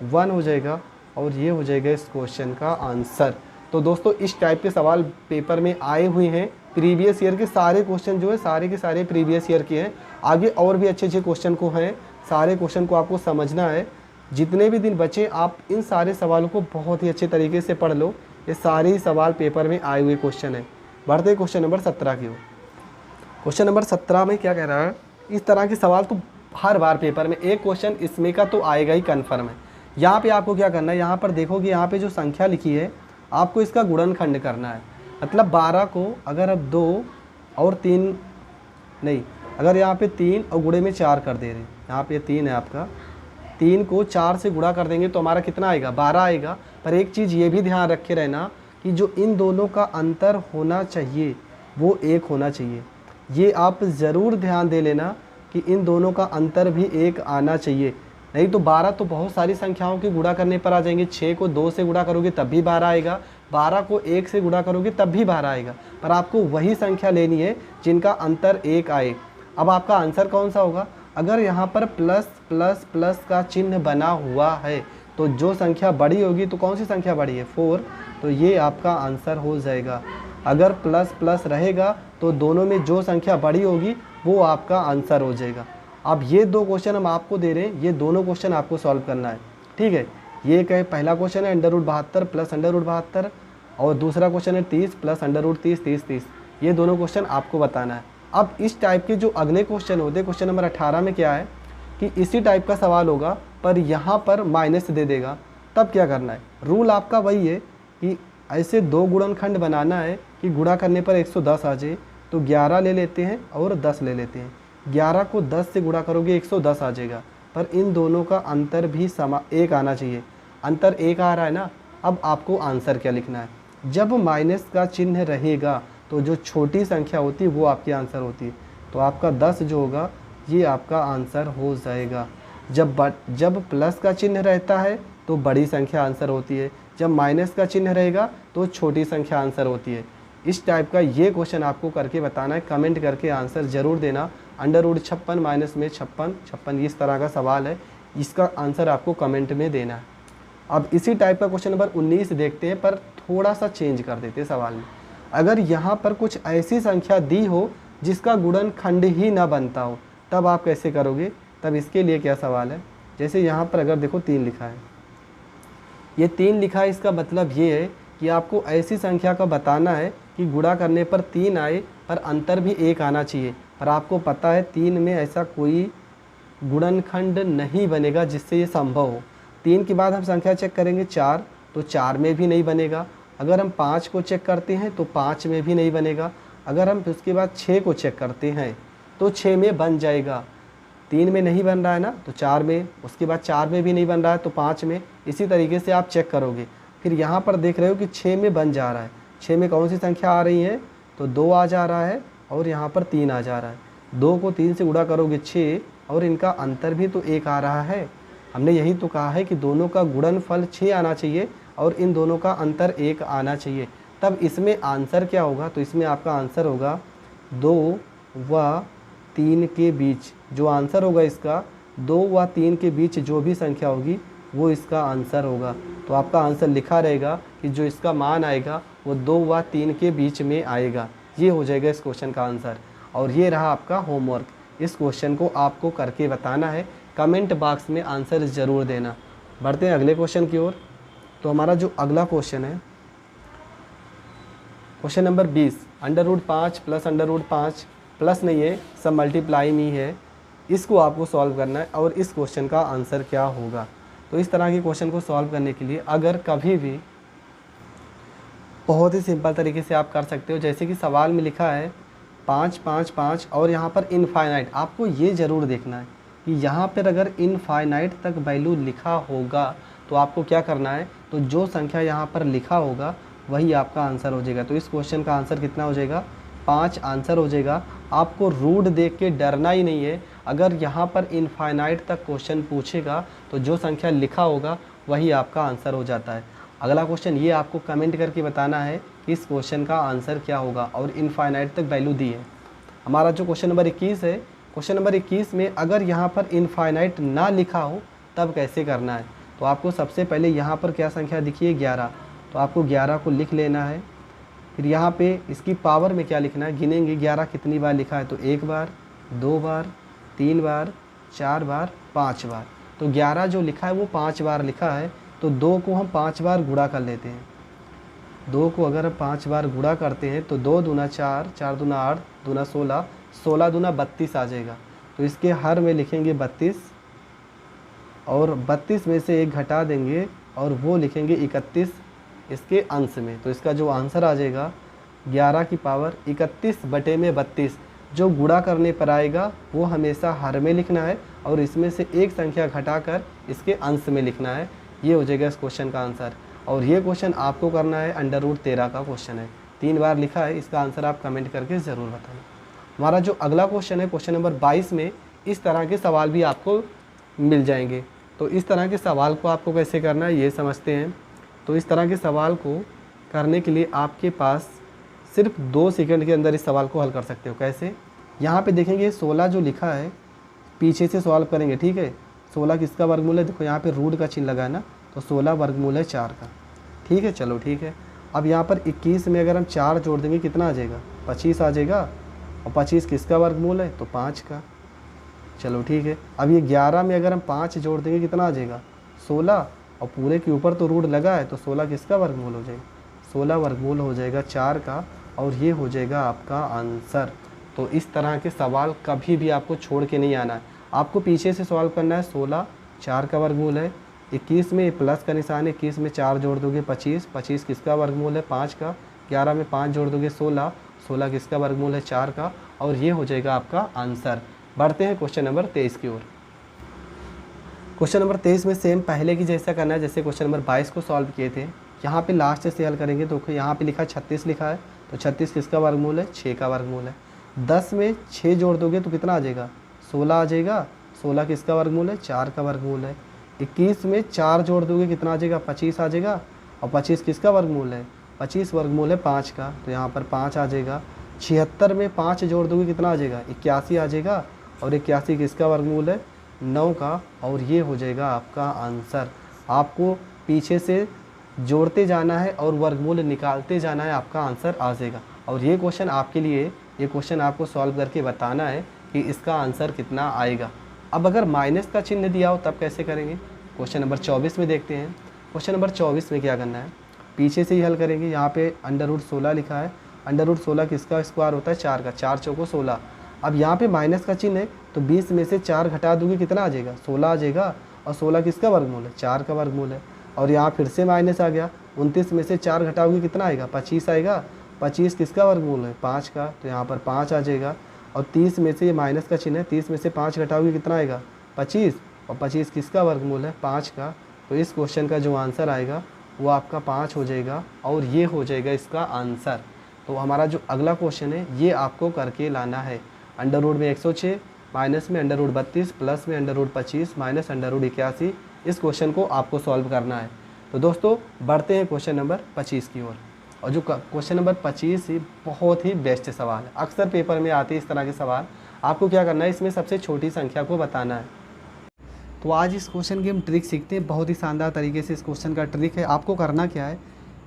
1 हो जाएगा और ये हो जाएगा इस क्वेश्चन का आंसर। तो दोस्तों इस टाइप के सवाल पेपर में आए हुए हैं, प्रीवियस ईयर के सारे क्वेश्चन जो है सारे के सारे प्रीवियस ईयर के हैं। आगे और भी अच्छे अच्छे क्वेश्चन को हैं, सारे क्वेश्चन को आपको समझना है। जितने भी दिन बचे आप इन सारे सवालों को बहुत ही अच्छे तरीके से पढ़ लो, ये सारे ही सवाल पेपर में आए हुए क्वेश्चन हैं। बढ़ते क्वेश्चन नंबर 17 की ओर। क्वेश्चन नंबर 17 में क्या कह रहा है, इस तरह के सवाल तो हर बार पेपर में एक क्वेश्चन इसमें का तो आएगा ही कन्फर्म है। यहाँ पे आपको क्या करना है, यहाँ पर देखोगे यहाँ पे जो संख्या लिखी है आपको इसका गुणनखंड करना है। मतलब 12 को अगर अब 2 और 3 नहीं, अगर यहाँ पे 3 और गुणे में 4 कर दे रहे, यहाँ पे 3 है आपका, 3 को 4 से गुणा कर देंगे तो हमारा कितना आएगा 12 आएगा। पर एक चीज़ ये भी ध्यान रखे रहना कि जो इन दोनों का अंतर होना चाहिए वो 1 होना चाहिए। ये आप ज़रूर ध्यान दे लेना कि इन दोनों का अंतर भी 1 आना चाहिए, नहीं तो 12 तो बहुत सारी संख्याओं के गुणा करने पर आ जाएंगे। 6 को 2 से गुणा करोगे तब भी 12 आएगा, 12 को 1 से गुणा करोगे तब भी 12 आएगा। पर आपको वही संख्या लेनी है जिनका अंतर 1 आए। अब आपका आंसर कौन सा होगा, अगर यहाँ पर प्लस प्लस प्लस का चिन्ह बना हुआ है तो जो संख्या बड़ी होगी तो कौन सी संख्या बड़ी है 4, तो ये आपका आंसर हो जाएगा। अगर प्लस प्लस रहेगा तो दोनों में जो संख्या बड़ी होगी वो आपका आंसर हो जाएगा। अब ये 2 क्वेश्चन हम आपको दे रहे हैं, ये दोनों क्वेश्चन आपको सॉल्व करना है, ठीक है। ये क्या है, पहला क्वेश्चन है √72 प्लस √72 और दूसरा क्वेश्चन है 30 प्लस √30 30 30। ये दोनों क्वेश्चन आपको बताना है। अब इस टाइप के जो अगले क्वेश्चन होते हैं, क्वेश्चन नंबर 18 में क्या है कि इसी टाइप का सवाल होगा पर यहाँ पर माइनस दे देगा, तब क्या करना है। रूल आपका वही है कि ऐसे 2 गुणनखंड बनाना है कि गुणा करने पर 110 आ जाए, तो 11 ले लेते हैं और 10 ले लेते हैं। 11 को 10 से गुणा करोगे 110 आ जाएगा, पर इन दोनों का अंतर भी एक आना चाहिए। अंतर 1 आ रहा है ना। अब आपको आंसर क्या लिखना है, जब माइनस का चिन्ह रहेगा तो जो छोटी संख्या होती है वो आपकी आंसर होती है। तो आपका 10 जो होगा ये आपका आंसर हो जाएगा। जब प्लस का चिन्ह रहता है तो बड़ी संख्या आंसर होती है, जब माइनस का चिन्ह रहेगा तो छोटी संख्या आंसर होती है। इस टाइप का ये क्वेश्चन आपको करके बताना है, कमेंट करके आंसर ज़रूर देना। √56 माइनस में 56 इस तरह का सवाल है, इसका आंसर आपको कमेंट में देना है। अब इसी टाइप का क्वेश्चन नंबर 19 देखते हैं, पर थोड़ा सा चेंज कर देते हैं सवाल में। अगर यहाँ पर कुछ ऐसी संख्या दी हो जिसका गुणनखंड ही ना बनता हो, तब आप कैसे करोगे। तब इसके लिए क्या सवाल है, जैसे यहाँ पर अगर देखो 3 लिखा है, ये 3 लिखा है, इसका मतलब ये है कि आपको ऐसी संख्या का बताना है कि गुणा करने पर 3 आए पर अंतर भी 1 आना चाहिए। पर आपको पता है 3 में ऐसा कोई गुणनखंड नहीं बनेगा जिससे ये संभव हो। 3 के बाद हम संख्या चेक करेंगे 4, तो 4 में भी नहीं बनेगा। अगर हम 5 को चेक करते हैं तो 5 में भी नहीं बनेगा। अगर हम उसके बाद 6 को चेक करते हैं तो 6 में बन जाएगा। 3 में नहीं बन रहा है ना, तो 4 में, उसके बाद 4 में भी नहीं बन रहा है तो 5 में। इसी तरीके से आप चेक करोगे। फिर यहाँ पर देख रहे हो कि 6 में बन जा रहा है। 6 में कौन सी संख्या आ रही है, तो 2 आ जा रहा है और यहाँ पर 3 आ जा रहा है। 2 को 3 से गुणा करोगे 6, और इनका अंतर भी तो 1 आ रहा है। हमने यही तो कहा है कि दोनों का गुणनफल 6 आना चाहिए और इन दोनों का अंतर 1 आना चाहिए। तब इसमें आंसर क्या होगा, तो इसमें आपका आंसर होगा 2 व 3 के बीच। जो आंसर होगा इसका 2 व 3 के बीच जो भी संख्या होगी वो इसका आंसर होगा। तो आपका आंसर लिखा रहेगा कि जो इसका मान आएगा वो 2 व 3 के बीच में आएगा। ये हो जाएगा इस क्वेश्चन का आंसर। और ये रहा आपका होमवर्क। इस क्वेश्चन को आपको करके बताना है, कमेंट बॉक्स में आंसर ज़रूर देना। बढ़ते हैं अगले क्वेश्चन की ओर। तो हमारा जो अगला क्वेश्चन है, क्वेश्चन नंबर 20, √5 प्लस √5 प्लस नहीं है, सब मल्टीप्लाई में ही है। इसको आपको सॉल्व करना है और इस क्वेश्चन का आंसर क्या होगा। तो इस तरह के क्वेश्चन को सॉल्व करने के लिए अगर कभी भी बहुत ही सिंपल तरीके से आप कर सकते हो। जैसे कि सवाल में लिखा है 5 5 5 और यहाँ पर इनफाइनाइट। आपको ये ज़रूर देखना है कि यहाँ पर अगर इनफाइनाइट तक वैल्यू लिखा होगा तो आपको क्या करना है, तो जो संख्या यहाँ पर लिखा होगा वही आपका आंसर हो जाएगा। तो इस क्वेश्चन का आंसर कितना हो जाएगा, 5 आंसर हो जाएगा। आपको रूट देख के डरना ही नहीं है। अगर यहाँ पर इनफाइनाइट तक क्वेश्चन पूछेगा तो जो संख्या लिखा होगा वही आपका आंसर हो जाता है। अगला क्वेश्चन ये आपको कमेंट करके बताना है कि इस क्वेश्चन का आंसर क्या होगा और इनफाइनाइट तक वैल्यू दी है। हमारा जो क्वेश्चन नंबर 21 है, क्वेश्चन नंबर 21 में अगर यहाँ पर इनफाइनाइट ना लिखा हो तब कैसे करना है। तो आपको सबसे पहले यहाँ पर क्या संख्या दिखी है, 11। तो आपको 11 को लिख लेना है। फिर यहाँ पे इसकी पावर में क्या लिखना है, गिनेंगे 11 कितनी बार लिखा है, तो 1 बार, 2 बार, 3 बार, 4 बार, 5 बार। तो 11 जो लिखा है वो 5 बार लिखा है। तो 2 को हम 5 बार गुणा कर लेते हैं। 2 को अगर हम 5 बार गुणा करते हैं तो 2 दूना 4, 4 दूना 8, दूना 16, 16 दूना 32 आ जाएगा। तो इसके हर में लिखेंगे 32 और 32 में से 1 घटा देंगे और वो लिखेंगे 31 इसके अंश में। तो इसका जो आंसर आ जाएगा 11 की पावर 31/32। जो गुणा करने पर आएगा वो हमेशा हर में लिखना है और इसमें से एक संख्या घटाकर इसके अंश में लिखना है। ये हो जाएगा इस क्वेश्चन का आंसर। और ये क्वेश्चन आपको करना है √13 का क्वेश्चन है, 3 बार लिखा है। इसका आंसर आप कमेंट करके ज़रूर बताना। हमारा जो अगला क्वेश्चन है, क्वेश्चन नंबर 22 में इस तरह के सवाल भी आपको मिल जाएंगे। तो इस तरह के सवाल को आपको कैसे करना है ये समझते हैं। तो इस तरह के सवाल को करने के लिए आपके पास सिर्फ 2 सेकंड के अंदर इस सवाल को हल कर सकते हो। कैसे, यहाँ पे देखेंगे 16 जो लिखा है पीछे से सॉल्व करेंगे, ठीक है। 16 किसका वर्गमूल है, देखो यहाँ पे रूट का चिन्ह लगा है ना, तो 16 वर्गमूल है 4 का, ठीक है। चलो ठीक है। अब यहाँ पर 21 में अगर हम 4 जोड़ देंगे कितना आ जाएगा, 25 आ जाएगा। और 25 किसका वर्गमूल है, तो 5 का। चलो ठीक है। अब ये 11 में अगर हम 5 जोड़ देंगे कितना आ जाएगा 16, और पूरे के ऊपर तो रूट लगा है तो 16 किसका वर्गमूल हो जाएगा, 16 वर्गमूल हो जाएगा 4 का, और ये हो जाएगा आपका आंसर। तो इस तरह के सवाल कभी भी आपको छोड़ के नहीं आना है, आपको पीछे से सॉल्व करना है। 16 4 का वर्गमूल है, 21 में प्लस का निशान है, 21 में 4 जोड़ दोगे 25, 25 किसका वर्गमूल है 5 का, 11 में 5 जोड़ दोगे 16, 16 किसका वर्गमूल है 4 का, और ये हो जाएगा आपका आंसर। बढ़ते हैं क्वेश्चन नंबर 23 की ओर। क्वेश्चन नंबर 23 में सेम पहले की जैसा करना है जैसे क्वेश्चन नंबर 22 को सॉल्व किए थे। यहाँ पे लास्ट से हल करेंगे तो यहाँ पे लिखा 36 लिखा है, तो 36 किसका वर्गमूल है 6 का वर्गमूल है। 10 में 6 जोड़ दोगे तो कितना आ जाएगा 16 आ जाएगा, 16 किसका वर्गमूल है 4 का वर्गमूल है। 21 में 4 जोड़ दोगे कितना आ जाएगा 25 आ जाएगा, और 25 किसका वर्गमूल है 25 वर्गमूल है 5 का, तो यहाँ पर 5 आ जाएगा। 76 में 5 जोड़ दोगे कितना आ जाएगा 81 आ जाएगा, और 81 किसका वर्गमूल है 9 का, और ये हो जाएगा आपका आंसर। आपको पीछे से जोड़ते जाना है और वर्गमूल निकालते जाना है, आपका आंसर आ जाएगा। और ये क्वेश्चन आपके लिए, ये क्वेश्चन आपको सॉल्व करके बताना है कि इसका आंसर कितना आएगा। अब अगर माइनस का चिन्ह दिया हो तब कैसे करेंगे, क्वेश्चन नंबर 24 में देखते हैं। क्वेश्चन नंबर 24 में क्या करना है, पीछे से ही हल करेंगे। यहाँ पे √16 लिखा है, √16 किसका स्क्वायर होता है 4 का, 4 चौको 16। अब यहाँ पे माइनस का चिन्ह है तो 20 में से 4 घटा दोगे कितना आ जाएगा 16 आ जाएगा, और 16 किसका वर्गमूल है 4 का वर्गमूल है। और यहाँ फिर से माइनस आ गया, 29 में से 4 घटाओगे कितना आएगा 25 आएगा, 25 किसका वर्गमूल है 5 का, तो यहाँ पर 5 आ जाएगा। और 30 में से ये माइनस का चिन्ह है, 30 में से 5 घटाओगे कितना आएगा 25, और 25 किसका वर्गमूल है 5 का। तो इस क्वेश्चन का जो आंसर आएगा वो आपका 5 हो जाएगा, और ये हो जाएगा इसका आंसर। तो हमारा जो अगला क्वेश्चन है ये आपको करके लाना है। अंडर रूट में 106, माइनस में √32, प्लस में √25, माइनस √81, इस क्वेश्चन को आपको सॉल्व करना है। तो दोस्तों बढ़ते हैं क्वेश्चन नंबर 25 की ओर। और जो क्वेश्चन नंबर 25 ही बहुत ही बेस्ट सवाल है, अक्सर पेपर में आते हैं इस तरह के सवाल। आपको क्या करना है, इसमें सबसे छोटी संख्या को बताना है। तो आज इस क्वेश्चन की हम ट्रिक सीखते हैं, बहुत ही शानदार तरीके से इस क्वेश्चन का ट्रिक है। आपको करना क्या है,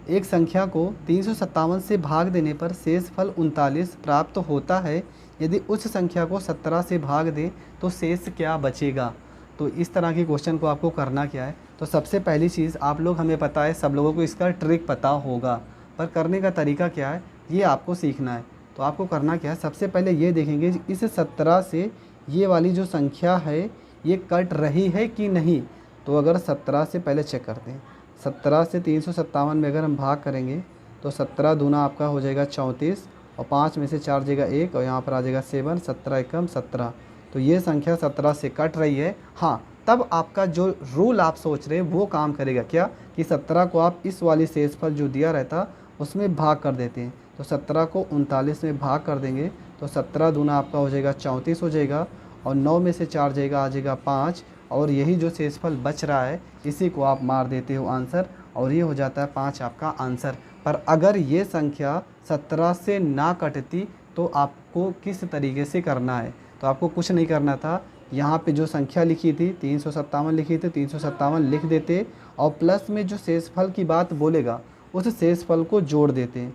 एक संख्या को 357 से भाग देने पर शेषफल 39 प्राप्त होता है। यदि उस संख्या को 17 से भाग दें तो शेष क्या बचेगा। तो इस तरह के क्वेश्चन को आपको करना क्या है, तो सबसे पहली चीज़ आप लोग, हमें पता है सब लोगों को इसका ट्रिक पता होगा, पर करने का तरीका क्या है ये आपको सीखना है। तो आपको करना क्या है, सबसे पहले ये देखेंगे इस 17 से ये वाली जो संख्या है ये कट रही है कि नहीं। तो अगर 17 से पहले चेक करते हैं, 17 से 357 में अगर हम भाग करेंगे तो 17 दूना आपका हो जाएगा 34, और 5 में से 4 जाएगा 1, और यहाँ पर आ जाएगा 7, 17 एकम 17। तो ये संख्या 17 से कट रही है। हाँ, तब आपका जो रूल आप सोच रहे हैं वो काम करेगा क्या, कि 17 को आप इस वाली शेषफल जो दिया रहता उसमें भाग कर देते हैं। तो 17 को 39 में भाग कर देंगे तो 17 दूना आपका हो जाएगा 34 हो जाएगा, और 9 में से 4 जाएगा आ जाएगा 5, और यही जो शेषफल बच रहा है इसी को आप मार देते हो आंसर, और ये हो जाता है 5 आपका आंसर। पर अगर ये संख्या 17 से ना कटती तो आपको किस तरीके से करना है, तो आपको कुछ नहीं करना था। यहाँ पे जो संख्या लिखी थी 357 लिखी थी, 357 लिख देते, और प्लस में जो शेषफल की बात बोलेगा उस शेषफल को जोड़ देते।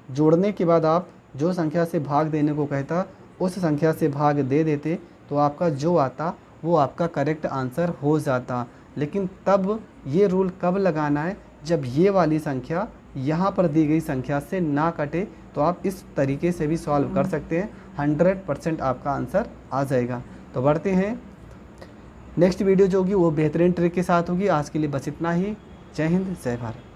जोड़ने के बाद आप जो संख्या से भाग देने को कहता उस संख्या से भाग दे देते, तो आपका जो आता वो आपका करेक्ट आंसर हो जाता। लेकिन तब ये रूल कब लगाना है, जब ये वाली संख्या यहाँ पर दी गई संख्या से ना कटे। तो आप इस तरीके से भी सॉल्व कर सकते हैं, 100% आपका आंसर आ जाएगा। तो बढ़ते हैं, नेक्स्ट वीडियो जो होगी वो बेहतरीन ट्रिक के साथ होगी। आज के लिए बस इतना ही। जय हिंद, जय भारत।